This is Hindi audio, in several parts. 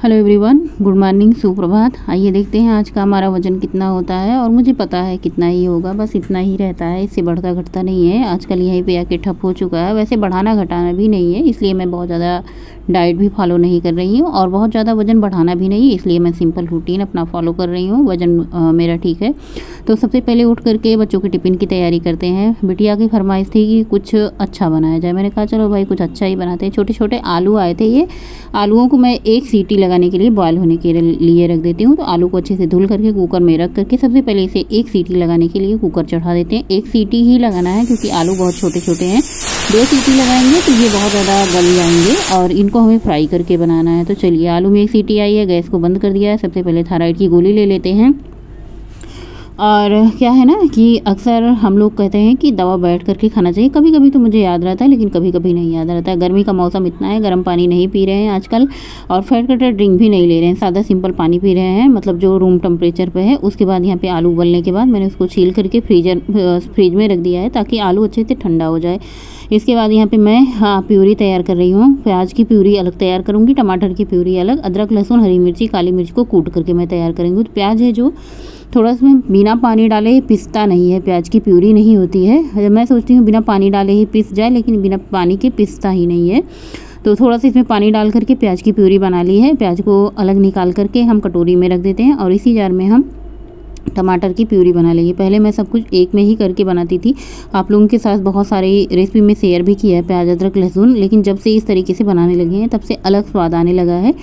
हेलो एवरीवन, गुड मॉर्निंग, सुप्रभात। आइए देखते हैं आज का हमारा वज़न कितना होता है। और मुझे पता है कितना ही होगा, बस इतना ही रहता है, इससे बढ़ता घटता नहीं है। आजकल यहीं पे आके ठप हो चुका है। वैसे बढ़ाना घटाना भी नहीं है, इसलिए मैं बहुत ज़्यादा डाइट भी फॉलो नहीं कर रही हूँ और बहुत ज़्यादा वज़न बढ़ाना भी नहीं है, इसलिए मैं सिंपल रूटीन अपना फॉलो कर रही हूँ। वज़न मेरा ठीक है। तो सबसे पहले उठ करके बच्चों के टिफ़िन की तैयारी करते हैं। बिटिया की फरमाइश थी कि कुछ अच्छा बनाया जाए। मैंने कहा चलो भाई कुछ अच्छा ही बनाते हैं। छोटे छोटे आलू आए थे, ये आलूओं को मैं एक सीटी लगाने के लिए बॉयल होने के लिए रख देती हूँ। तो आलू को अच्छे से धुल करके कुकर में रख करके सबसे पहले इसे एक सीटी लगाने के लिए कुकर चढ़ा देते हैं। एक सीटी ही लगाना है क्योंकि आलू बहुत छोटे छोटे हैं। 2 सीटी लगाएंगे तो ये बहुत ज़्यादा गल जाएंगे और इनको हमें फ्राई करके बनाना है। तो चलिए, आलू में एक सीटी आई है, गैस को बंद कर दिया है। सबसे पहले थायराइड की गोली ले लेते हैं। और क्या है ना कि अक्सर हम लोग कहते हैं कि दवा बैठ करके खाना चाहिए। कभी कभी तो मुझे याद रहता है, लेकिन कभी कभी नहीं याद रहता है। गर्मी का मौसम इतना है, गर्म पानी नहीं पी रहे हैं आजकल और फैट कटेड ड्रिंक भी नहीं ले रहे हैं, सादा सिंपल पानी पी रहे हैं, मतलब जो रूम टेम्परेचर पे है। उसके बाद यहाँ पे आलू उबलने के बाद मैंने उसको छील करके फ्रीज में रख दिया है ताकि आलू अच्छे से ठंडा हो जाए। इसके बाद यहाँ पे मैं प्यूरी तैयार कर रही हूँ। प्याज की प्यूरी अलग तैयार करूँगी, टमाटर की प्यूरी अलग, अदरक लहसुन हरी मिर्ची काली मिर्च को कूट करके मैं तैयार करूँगी। तो प्याज है जो थोड़ा इसमें बिना पानी डाले पिसता नहीं है, प्याज की प्यूरी नहीं होती है। मैं सोचती हूँ बिना पानी डाले ही पिस जाए, लेकिन बिना पानी के पिसता ही नहीं है। तो थोड़ा सा इसमें पानी डाल करके प्याज की प्यूरी बना ली है। प्याज को अलग निकाल करके हम कटोरी में रख देते हैं और इसी जार में हम टमाटर की प्यूरी बना लेंगे। पहले मैं सब कुछ एक में ही करके बनाती थी, आप लोगों के साथ बहुत सारी रेसिपी में शेयर भी किया है प्याज अदरक लहसुन, लेकिन जब से इस तरीके से बनाने लगे हैं तब से अलग स्वाद आने लगा है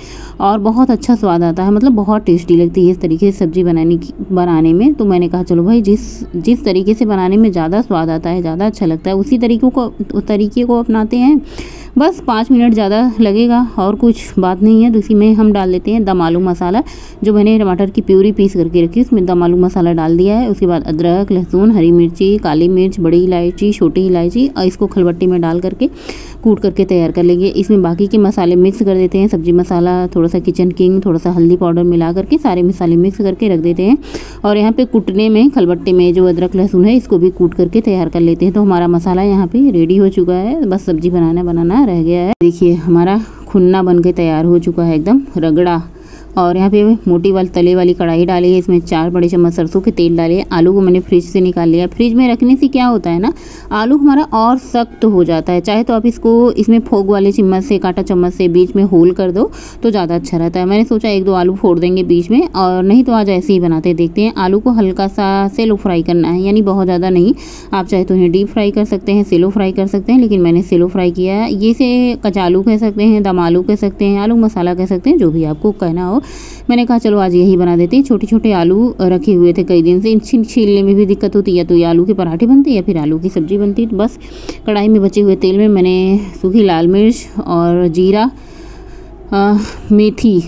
और बहुत अच्छा स्वाद आता है, मतलब बहुत टेस्टी लगती है इस तरीके से सब्ज़ी बनाने में। तो मैंने कहा चलो भाई जिस तरीके से बनाने में ज़्यादा स्वाद आता है, ज़्यादा अच्छा लगता है, उसी तरीके को अपनाते हैं। बस 5 मिनट ज़्यादा लगेगा और कुछ बात नहीं है। तो इसी में हम डाल देते हैं दम आलू मसाला, जो मैंने टमाटर की प्यूरी पीस करके रखी उसमें दम आलू मसाला डाल दिया है। उसके बाद अदरक लहसुन हरी मिर्ची काली मिर्च बड़ी इलायची छोटी इलायची और इसको खलबट्टी में डाल करके कूट करके तैयार कर लेंगे। इसमें बाकी के मसाले मिक्स कर देते हैं, सब्जी मसाला, थोड़ा सा किचन किंग, थोड़ा सा हल्दी पाउडर मिला करके सारे मसाले मिक्स करके रख देते हैं। और यहाँ पे कुटने में खलबट्टे में जो अदरक लहसुन है इसको भी कूट करके तैयार कर लेते हैं। तो हमारा मसाला यहाँ पे रेडी हो चुका है, बस सब्जी बनाना रह गया है। देखिए हमारा खुन्ना बन के तैयार हो चुका है, एकदम रगड़ा। और यहाँ पे मोटी वाली तले वाली कढ़ाई डाली है, इसमें 4 बड़े चम्मच सरसों के तेल डाले। आलू को मैंने फ्रिज से निकाल लिया। फ्रिज में रखने से क्या होता है ना, आलू हमारा और सख्त हो जाता है। चाहे तो आप इसको इसमें फोक वाले चम्मच से कांटा चम्मच से बीच में होल कर दो तो ज़्यादा अच्छा रहता है। मैंने सोचा 1-2 आलू फोड़ देंगे बीच में, और नहीं तो आज ऐसे ही बनाते देखते हैं। आलू को हल्का सा सेलो फ्राई करना है, यानी बहुत ज़्यादा नहीं। आप चाहे तो इन्हें डीप फ्राई कर सकते हैं, सेलो फ्राई कर सकते हैं, लेकिन मैंने सेलो फ्राई किया है। ये से कचालू कह सकते हैं, दम आलू कह सकते हैं, आलू मसाला कह सकते हैं, जो भी आपको कहना हो। मैंने कहा चलो आज यही बना देते हैं। छोटे छोटे आलू रखे हुए थे कई दिन से, इन छीलने में भी दिक्कत होती है, या तो ये आलू के पराठे बनते या फिर आलू की सब्ज़ी बनती। तो बस कढ़ाई में बचे हुए तेल में मैंने सूखी लाल मिर्च और जीरा मेथी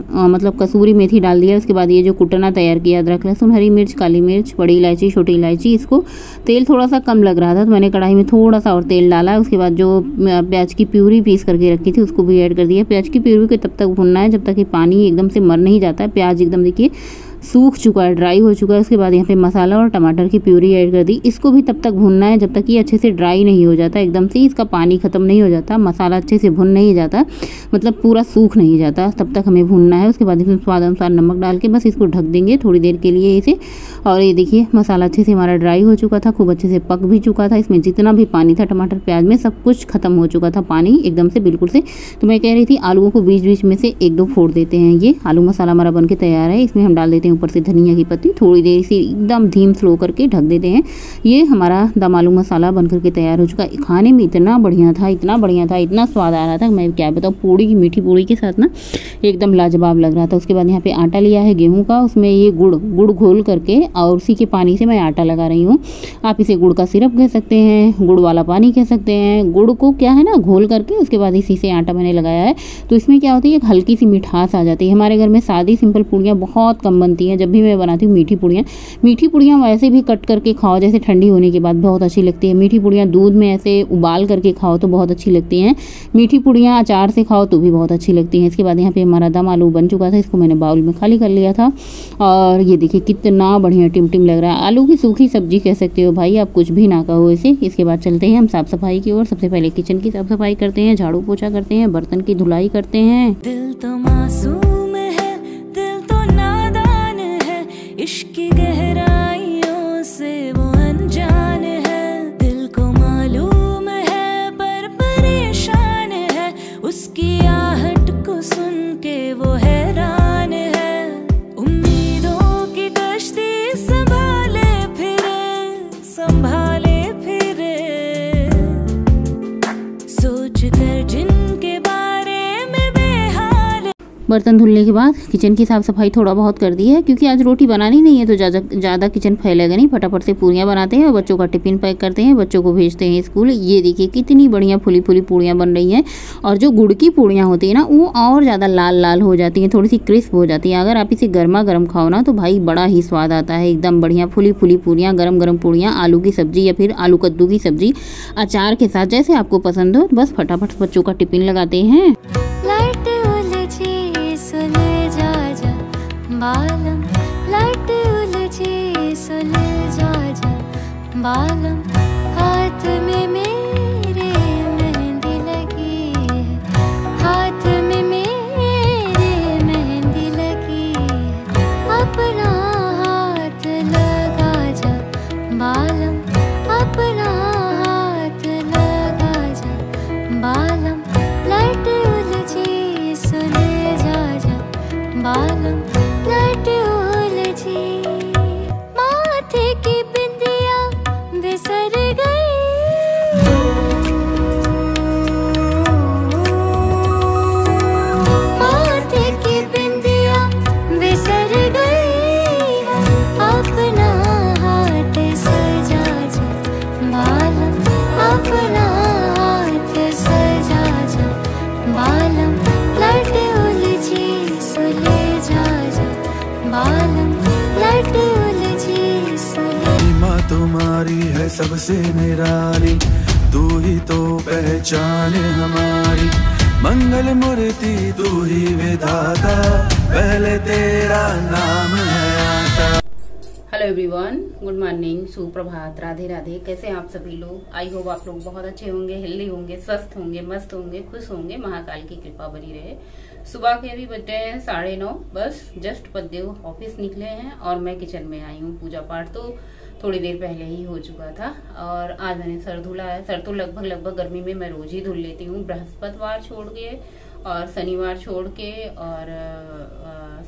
मतलब कसूरी मेथी डाल दिया। उसके बाद ये जो कुटना तैयार किया अदरक लहसुन हरी मिर्च काली मिर्च बड़ी इलायची छोटी इलायची, इसको तेल थोड़ा सा कम लग रहा था तो मैंने कढ़ाई में थोड़ा सा और तेल डाला। उसके बाद जो प्याज की प्यूरी पीस करके रखी थी उसको भी ऐड कर दिया। प्याज की प्यूरी को तब तक भुनना है जब तक कि पानी एकदम से मर नहीं जाता है। प्याज एकदम देखिए सूख चुका है, ड्राई हो चुका है। उसके बाद यहाँ पे मसाला और टमाटर की प्यूरी ऐड कर दी। इसको भी तब तक भुनना है जब तक ये अच्छे से ड्राई नहीं हो जाता, एकदम से इसका पानी ख़त्म नहीं हो जाता, मसाला अच्छे से भुन नहीं जाता, मतलब पूरा सूख नहीं जाता, तब तक हमें भुनना है। उसके बाद इसमें स्वाद अनुसार नमक डाल के बस इसको ढक देंगे थोड़ी देर के लिए इसे। और ये देखिए मसाला अच्छे से हमारा ड्राई हो चुका था, खूब अच्छे से पक भी चुका था। इसमें जितना भी पानी था टमाटर प्याज में सब कुछ खत्म हो चुका था, पानी एकदम से बिल्कुल से। तो मैं कह रही थी आलूओं को बीच बीच में से 1-2 फोड़ देते हैं। ये आलू मसाला हमारा बन के तैयार है। इसमें हम डाल देते हैं ऊपर से धनिया की पत्ती, थोड़ी देर से एकदम धीम स्लो करके ढक देते हैं। ये हमारा दम आलू मसाला बन करके तैयार हो चुका है। खाने में इतना बढ़िया था, इतना बढ़िया था, इतना स्वाद आ रहा था, मैं क्या बताऊँ। पूड़ी की मीठी पूड़ी के साथ ना एकदम लाजवाब लग रहा था। उसके बाद यहाँ पे आटा लिया है गेहूं का, उसमें ये गुड़ घोल करके और उसी के पानी से मैं आटा लगा रही हूँ। आप इसे गुड़ का सिरप कह सकते हैं, गुड़ वाला पानी कह सकते हैं। गुड़ को क्या है ना घोल करके उसके बाद इसी से आटा मैंने लगाया है। तो इसमें क्या होती है, एक हल्की सी मिठास आ जाती है। हमारे घर में सादी सिंपल पूड़ियाँ बहुत कम बनती हैं। जब भी मैं बनाती हूँ मीठी पूड़ियाँ वैसे भी कट करके खाओ, जैसे ठंडी होने के बाद बहुत अच्छी लगती है। मीठी पूड़ियाँ दूध में ऐसे उबाल करके खाओ तो बहुत अच्छी लगती हैं। मीठी पूड़ियाँ अचार से खाओ तो भी बहुत अच्छी लगती हैं। इसके बाद यहाँ पे हमारा दम आलू बन चुका था, इसको मैंने बाउल में खाली कर लिया था। और ये देखिए कितना बढ़िया टिम लग रहा है। आलू की सूखी सब्जी कह सकते हो भाई, आप कुछ भी ना कहो इसे। इसके बाद चलते हैं हम साफ़ सफाई की ओर। सबसे पहले किचन की साफ़ सफाई करते हैं, झाड़ू पोछा करते हैं, बर्तन की धुलाई करते हैं। दिल तो मासूम इश्क की गहराइयों से वो अनजान है, दिल को मालूम है पर परेशान है, उसकी आहट को सुन के वो हैरान है। उम्मीदों की कश्ती संभाले फिरे, सोच कर जिनके बारे में बेहाल। बर्तन धुलने के बाद किचन की साफ़ सफाई थोड़ा बहुत कर दी है, क्योंकि आज रोटी बनानी नहीं है तो ज़्यादा किचन फैलेगा नहीं। फटाफट से पूरियाँ बनाते हैं और बच्चों का टिफ़िन पैक करते हैं, बच्चों को भेजते हैं स्कूल। ये देखिए कितनी बढ़िया फुली फुली पूड़ियाँ बन रही हैं, और जो गुड़ की पूड़ियाँ होती है ना वो और ज़्यादा लाल लाल हो जाती हैं, थोड़ी सी क्रिस्प हो जाती हैं। अगर आप इसे गर्मा गर्म खाओ ना तो भाई बड़ा ही स्वाद आता है, एकदम बढ़िया फुली फुली पूड़ियाँ, गरम गरम पूड़ियाँ, आलू की सब्ज़ी या फिर आलू कद्दू की सब्ज़ी अचार के साथ, जैसे आपको पसंद हो। बस फटाफट बच्चों का टिफ़िन लगाते हैं। बालम लट उलझे सुलझा जा बालम, हाथ में मेरे मेहंदी लगी है, हाथ में मेरे मेहंदी लगी है, अपना हाथ लगा जा बालम, अपना हाथ लगा जा बालम, लट उलझे सुलझा जा बालम, माथे की बिंदिया बिसर गई, माथे की बिंदिया बिसर गई, अपना हाथ सजा जा बालम, अपना हाथ सजा जा बालम, लट उलझी सुलझा जा बालम, लट उलझी सुलझा। तुम्हारी है सबसे निराली, तू ही तो पहचान हमारी, मंगल मूर्ति तू ही विधाता, पहले तेरा नाम है आता। हेलो एवरीवन, गुड मॉर्निंग, सुप्रभात, राधे राधे। कैसे हैं आप सभी लोग? आई होप आप लोग बहुत अच्छे होंगे, हेल्दी होंगे, स्वस्थ होंगे, मस्त होंगे, खुश होंगे, महाकाल की कृपा बनी रहे। सुबह के अभी बज रहे हैं 9:30, बस जस्ट पद्देव ऑफिस निकले हैं और मैं किचन में आई हूँ। पूजा पाठ तो थोड़ी देर पहले ही हो चुका था और आज मैंने सर धुला है। सर तो लगभग गर्मी में मैं रोज ही धुल लेती हूँ, बृहस्पतिवार छोड़ के और शनिवार छोड़ के और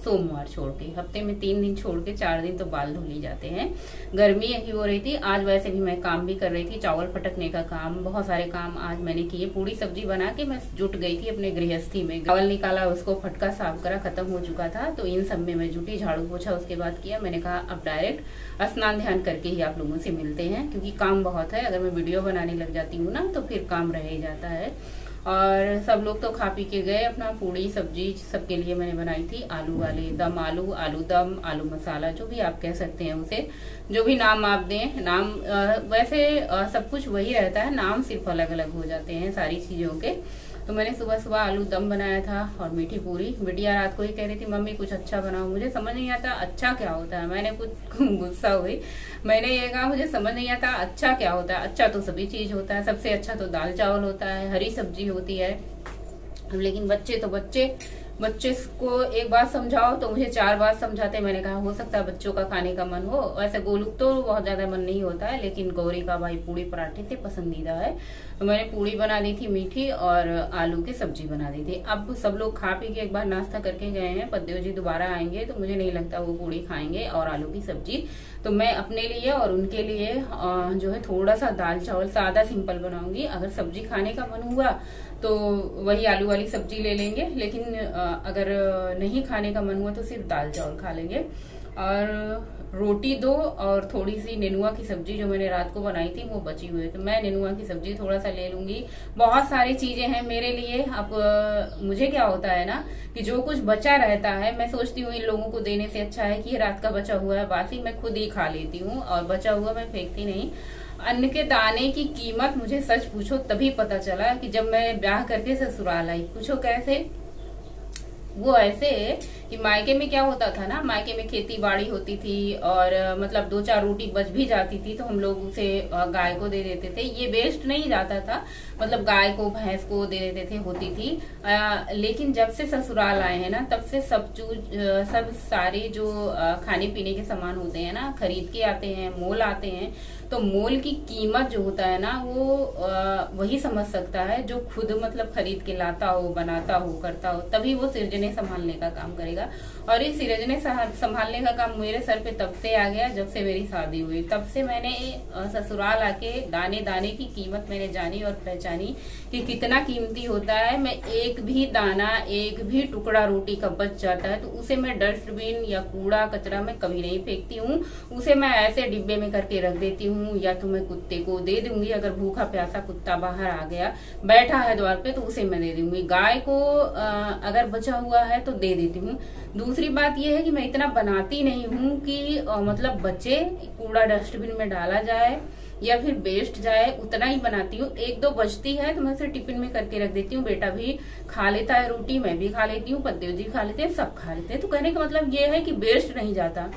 सोमवार छोड़ के, हफ्ते में 3 दिन छोड़ के 4 दिन तो बाल धुल ही जाते हैं। गर्मी ही हो रही थी। आज वैसे भी मैं काम भी कर रही थी, चावल फटकने का काम, बहुत सारे काम आज मैंने किए। पूरी सब्जी बना के मैं जुट गई थी अपने गृहस्थी में, चावल निकाला, उसको फटका साफ करा, खत्म हो चुका था, तो इन सब में मैं जुटी, झाड़ू पोछा उसके बाद किया। मैंने कहा अब डायरेक्ट स्नान ध्यान करके ही आप लोगों से मिलते हैं, क्योंकि काम बहुत है। अगर मैं वीडियो बनाने लग जाती हूँ ना तो फिर काम रह ही जाता है। और सब लोग तो खा पी के गए अपना। पूड़ी सब्जी सबके लिए मैंने बनाई थी, आलू वाले दम आलू, आलू दम, आलू मसाला, जो भी आप कह सकते हैं उसे, जो भी नाम आप दें। नाम वैसे सब कुछ वही रहता है, नाम सिर्फ अलग अलग हो जाते हैं सारी चीजों के। तो मैंने सुबह सुबह आलू दम बनाया था और मीठी पूरी। बिटिया रात को ही कह रही थी मम्मी कुछ अच्छा बनाओ। मुझे समझ नहीं आता अच्छा क्या होता है। मैंने कुछ गुस्सा हुई, मैंने ये कहा मुझे समझ नहीं आता अच्छा क्या होता है। अच्छा तो सभी चीज होता है, सबसे अच्छा तो दाल चावल होता है, हरी सब्जी होती है। लेकिन बच्चे को एक बात समझाओ तो मुझे 4 बात समझाते। मैंने कहा हो सकता है बच्चों का खाने का मन हो, वैसे गोलू तो बहुत ज्यादा मन नहीं होता है, लेकिन गौरी का भाई पूड़ी पराठे से पसंदीदा है। तो मैंने पूड़ी बना दी थी मीठी और आलू की सब्जी बना दी थी। अब सब लोग खा पी के एक बार नाश्ता करके गए हैं। पद्देव जी दोबारा आएंगे तो मुझे नहीं लगता वो पूड़ी खाएंगे और आलू की सब्जी। तो मैं अपने लिए और उनके लिए जो है थोड़ा सा दाल चावल सादा सिंपल बनाऊंगी। अगर सब्जी खाने का मन हुआ तो वही आलू वाली सब्जी ले लेंगे, लेकिन अगर नहीं खाने का मन हुआ तो सिर्फ दाल चावल खा लेंगे। और रोटी 2 और थोड़ी सी नेनुआ की सब्जी जो मैंने रात को बनाई थी वो बची हुई है, तो मैं नेनुआ की सब्जी थोड़ा सा ले लूंगी। बहुत सारी चीजें हैं मेरे लिए। अब मुझे क्या होता है ना कि जो कुछ बचा रहता है मैं सोचती हूँ इन लोगों को देने से अच्छा है कि रात का बचा हुआ है बासी मैं खुद ही खा लेती हूँ, और बचा हुआ मैं फेंकती नहीं। अन्न के दाने की कीमत मुझे सच पूछो तभी पता चला कि जब मैं ब्याह करके ससुराल आई। पूछो कैसे? वो ऐसे है कि मायके में क्या होता था ना, मायके में खेती बाड़ी होती थी और मतलब 2-4 रोटी बच भी जाती थी तो हम लोग उसे गाय को दे देते थे। ये वेस्ट नहीं जाता था, मतलब गाय को भैंस को दे देते थे, होती थी। लेकिन जब से ससुराल आए हैं ना, तब से सब सारे जो खाने पीने के सामान होते हैं ना, खरीद के आते हैं, मोल आते हैं। तो मोल की कीमत जो होता है ना, वो वही समझ सकता है जो खुद मतलब खरीद के लाता हो, बनाता हो, करता हो, तभी वो सृजने संभालने का काम करेगा। और ये सृजने संभालने का काम मेरे सर पे तब से आ गया जब से मेरी शादी हुई। तब से मैंने ससुराल आके दाने दाने की कीमत मैंने जानी और पहचानी कि कितना कीमती होता है। मैं एक भी दाना, एक भी टुकड़ा रोटी का बच जाता है तो उसे मैं डस्टबिन या कूड़ा कचरा में कभी नहीं फेंकती हूँ। उसे मैं ऐसे डिब्बे में करके रख देती हूँ, या तो मैं कुत्ते को दे दूंगी। अगर भूखा प्यासा कुत्ता बाहर आ गया, बैठा है द्वार पे, तो उसे मैं दे दूंगी। गाय को अगर बचा हुआ है तो दे देती हूँ। दूसरी बात यह है कि मैं इतना बनाती नहीं हूँ कि मतलब बचे, कूड़ा डस्टबिन में डाला जाए या फिर वेस्ट जाए, उतना ही बनाती हूँ। 1-2 बचती है तो मैं उसे टिफिन में करके रख देती हूँ। बेटा भी खा लेता है रोटी, मैं भी खा लेती हूँ, पतिदेव जी खा लेते हैं, सब खा लेते हैं। तो कहने का मतलब ये है कि वेस्ट नहीं जाता।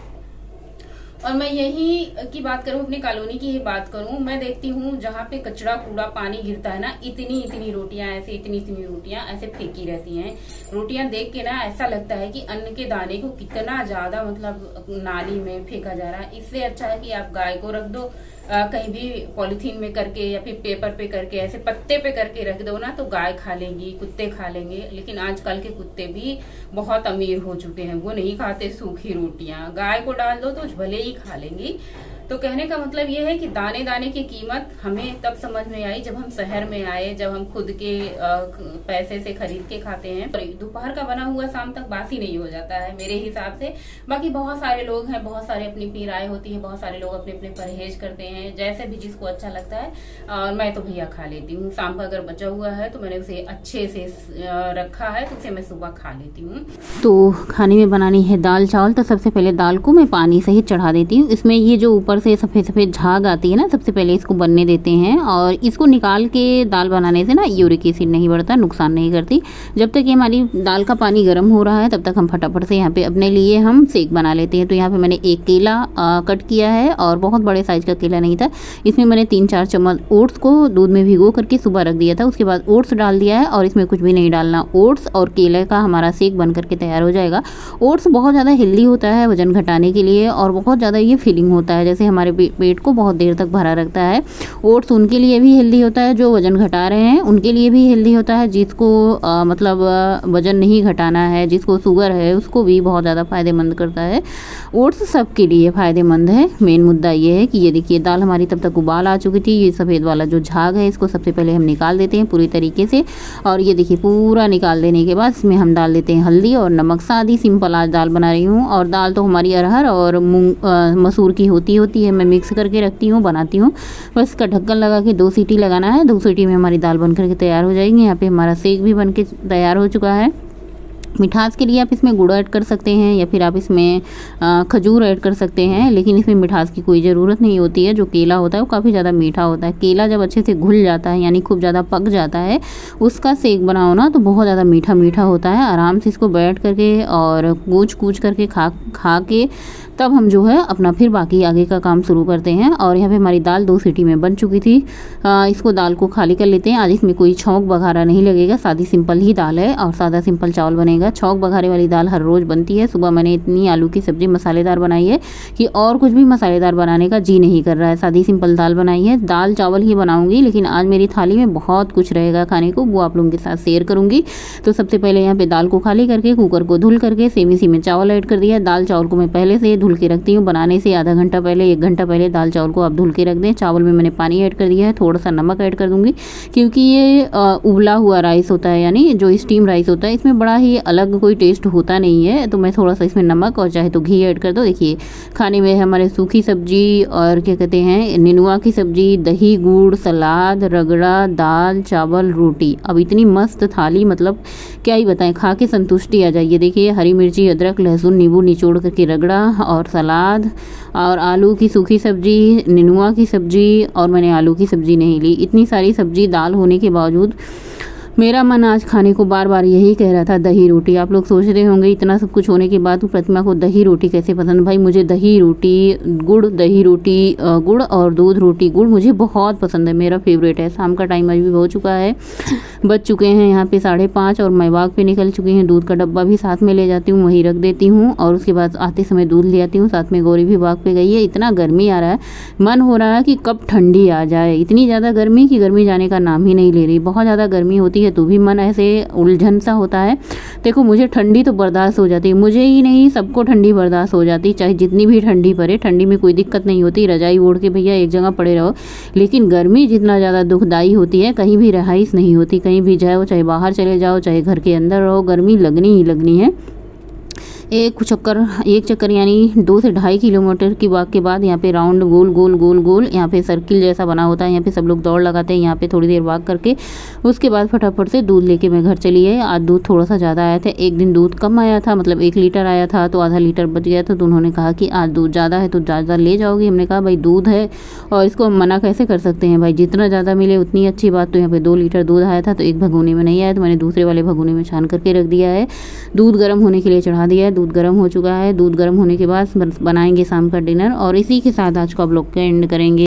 और मैं यही की बात करूं, अपनी कॉलोनी की ही बात करूं, मैं देखती हूँ जहाँ पे कचरा कूड़ा पानी गिरता है ना, इतनी रोटियां ऐसे, इतनी रोटियां ऐसे फेंकी रहती हैं। रोटियां देख के ना ऐसा लगता है कि अन्न के दाने को कितना ज्यादा मतलब नाली में फेंका जा रहा है। इससे अच्छा है कि आप गाय को रख दो कहीं भी पॉलिथीन में करके या फिर पेपर पे करके, ऐसे पत्ते पे करके रख दो ना, तो गाय खा लेंगी, कुत्ते खा लेंगे। लेकिन आजकल के कुत्ते भी बहुत अमीर हो चुके हैं, वो नहीं खाते सूखी रोटियां। गाय को डाल दो तो भले ही खा लेंगी। तो कहने का मतलब ये है कि दाने दाने की कीमत हमें तब समझ में आई जब हम शहर में आए, जब हम खुद के पैसे से खरीद के खाते हैं। दोपहर का बना हुआ शाम तक बासी नहीं हो जाता है मेरे हिसाब से। बाकी बहुत सारे लोग हैं, बहुत सारे अपनी अपनी राय होती है, बहुत सारे लोग अपने अपने परहेज करते हैं, जैसे भी जिसको अच्छा लगता है। और मैं तो भैया खा लेती हूँ। शाम का अगर बचा हुआ है तो मैंने उसे अच्छे से रखा है तो उसे मैं सुबह खा लेती हूँ। तो खाने में बनानी है दाल चावल, तो सबसे पहले दाल को मैं पानी सहित चढ़ा देती हूँ। इसमें ये जो ऊपर से सफ़ेद सफ़ेद झाग आती है ना, सबसे पहले इसको बनने देते हैं। और इसको निकाल के दाल बनाने से ना यूरिक एसिड नहीं बढ़ता, नुकसान नहीं करती। जब तक ये हमारी दाल का पानी गर्म हो रहा है तब तक हम फटाफट से यहाँ पे अपने लिए हम सेक बना लेते हैं। तो यहाँ पे मैंने एक केला कट किया है और बहुत बड़े साइज़ का केला नहीं था। इसमें मैंने 3-4 चम्मच ओट्स को दूध में भिगो करके सुबह रख दिया था। उसके बाद ओट्स डाल दिया है और इसमें कुछ भी नहीं डालना। ओट्स और केले का हमारा सेक बन करके तैयार हो जाएगा। ओट्स बहुत ज़्यादा हेल्दी होता है वजन घटाने के लिए, और बहुत ज़्यादा ये फिलिंग होता है, जैसे हमारे पेट को बहुत देर तक भरा रखता है। ओट्स उनके लिए भी हेल्दी होता है जो वजन घटा रहे हैं, उनके लिए भी हेल्दी होता है जिसको मतलब वजन नहीं घटाना है, जिसको शुगर है, उसको भी बहुत ज़्यादा फ़ायदेमंद करता है। ओट्स सबके लिए फ़ायदेमंद है। मेन मुद्दा ये है कि ये देखिए दाल हमारी तब तक उबाल आ चुकी थी। ये सफ़ेद वाला जो झाग है इसको सबसे पहले हम निकाल देते हैं पूरी तरीके से। और ये देखिए पूरा निकाल देने के बाद इसमें हम डाल देते हैं हल्दी और नमक। सादी सिंपल आज दाल बना रही हूँ। और दाल तो हमारी अरहर और मूंग मसूर की होती है, मैं मिक्स करके रखती हूँ, बनाती हूँ। बस इसका ढक्कन लगा के 2 सीटी लगाना है। 2 सीटी में हमारी दाल बन करके तैयार हो जाएगी। यहाँ पे हमारा सेक भी बन के तैयार हो चुका है। मिठास के लिए आप इसमें गुड़ ऐड कर सकते हैं या फिर आप इसमें खजूर ऐड कर सकते हैं, लेकिन इसमें मिठास की कोई ज़रूरत नहीं होती है। जो केला होता है वो काफ़ी ज़्यादा मीठा होता है। केला जब अच्छे से घुल जाता है यानी खूब ज़्यादा पक जाता है, उसका सेक बनाओ ना तो बहुत ज़्यादा मीठा मीठा होता है। आराम से इसको बैठ करके और कूच करके खा के तब हम जो है अपना फिर बाकी आगे का काम शुरू करते हैं। और यहाँ पे हमारी दाल 2 सीटी में बन चुकी थी। इसको दाल को खाली कर लेते हैं। आज इसमें कोई छौंक बघारा नहीं लगेगा, सादी सिंपल ही दाल है और सादा सिंपल चावल बनेगा। छौंक बघारे वाली दाल हर रोज़ बनती है। सुबह मैंने इतनी आलू की सब्ज़ी मसालेदार बनाई है कि और कुछ भी मसालेदार बनाने का जी नहीं कर रहा है। सादी सिंपल दाल बनाई है। दाल चावल ही बनाऊँगी, लेकिन आज मेरी थाली में बहुत कुछ रहेगा खाने को, वो आप लोगों के साथ शेयर करूँगी। तो सबसे पहले यहाँ पर दाल को खाली करके कुकर को धुल करके सेमी में चावल ऐड कर दिया। दाल चावल को मैं पहले से धुल के रखती हूँ। बनाने से आधा घंटा पहले, 1 घंटा पहले दाल चावल को आप धुल के रख दें। चावल में मैंने पानी ऐड कर दिया है, थोड़ा सा नमक ऐड कर दूंगी क्योंकि ये उबला हुआ राइस होता है, यानी जो स्टीम राइस होता है, इसमें बड़ा ही अलग कोई टेस्ट होता नहीं है। तो मैं थोड़ा सा इसमें नमक और चाहे तो घी ऐड कर दो। देखिए खाने में हमारे सूखी सब्जी और क्या कहते हैं नेनुआ की सब्जी, दही गुड़, सलाद, रगड़ा, दाल चावल, रोटी। अब इतनी मस्त थाली, मतलब क्या ही बताएं, खा के संतुष्टि आ जाइए। देखिए हरी मिर्ची, अदरक, लहसुन, नींबू निचोड़ करके रगड़ा और सलाद और आलू की सूखी सब्जी, नेनुआ की सब्जी, और मैंने आलू की सब्जी नहीं ली। इतनी सारी सब्जी दाल होने के बावजूद मेरा मन आज खाने को बार बार यही कह रहा था दही रोटी। आप लोग सोच रहे होंगे इतना सब कुछ होने के बाद प्रतिमा को दही रोटी कैसे पसंद। भाई मुझे दही रोटी गुड़, दही रोटी गुड़ और दूध रोटी गुड़ मुझे बहुत पसंद है, मेरा फेवरेट है। शाम का टाइम अभी भी हो चुका है, बज चुके हैं यहाँ पे 5:30 और मैं वॉक पे निकल चुकी हूँ। दूध का डब्बा भी साथ में ले जाती हूँ, वहीं रख देती हूँ और उसके बाद आते समय दूध ले आती हूँ। साथ में गौरी भी वॉक पे गई है। इतना गर्मी आ रहा है, मन हो रहा है कि कब ठंडी आ जाए। इतनी ज़्यादा गर्मी कि गर्मी जाने का नाम ही नहीं ले रही। बहुत ज़्यादा गर्मी होती है तो भी मन ऐसे उलझन सा होता है। देखो मुझे ठंडी तो बर्दाश्त हो जाती है, मुझे ही नहीं सबको ठंडी बर्दाश्त हो जाती, चाहे जितनी भी ठंडी पड़े। ठंडी में कोई दिक्कत नहीं होती, रजाई ओढ़ के भैया एक जगह पड़े रहो। लेकिन गर्मी जितना ज़्यादा दुखदाई होती है, कहीं भी रहाइश नहीं होती। कहीं भी जाओ, चाहे बाहर चले जाओ, चाहे घर के अंदर रहो, गर्मी लगनी ही लगनी है। एक चक्कर यानी 2 से 2.5 किलोमीटर की वॉक के बाद यहाँ पे राउंड गोल गोल गोल गोल यहाँ पे सर्किल जैसा बना होता है। यहाँ पे सब लोग दौड़ लगाते हैं। यहाँ पे थोड़ी देर वॉक करके उसके बाद फटाफट से दूध लेके मैं घर चली आई। आज दूध थोड़ा सा ज़्यादा आया था, एक दिन दूध कम आया था, मतलब 1 लीटर आया था तो आधा लीटर बच गया था। तो उन्होंने कहा कि आज दूध ज़्यादा है तो ज़्यादा ले जाओगी। हमने कहा भाई दूध है और इसको हम मना कैसे कर सकते हैं भाई, जितना ज़्यादा मिले उतनी अच्छी बात। तो यहाँ पे 2 लीटर दूध आया था तो एक भगोने में नहीं आया तो मैंने दूसरे वाले भगोने में छान करके रख दिया है। दूध गर्म होने के लिए चढ़ा दिया है, दूध गर्म हो चुका है। दूध गर्म होने के बाद बनाएंगे शाम का डिनर और इसी के साथ आज का ब्लॉग का एंड करेंगे।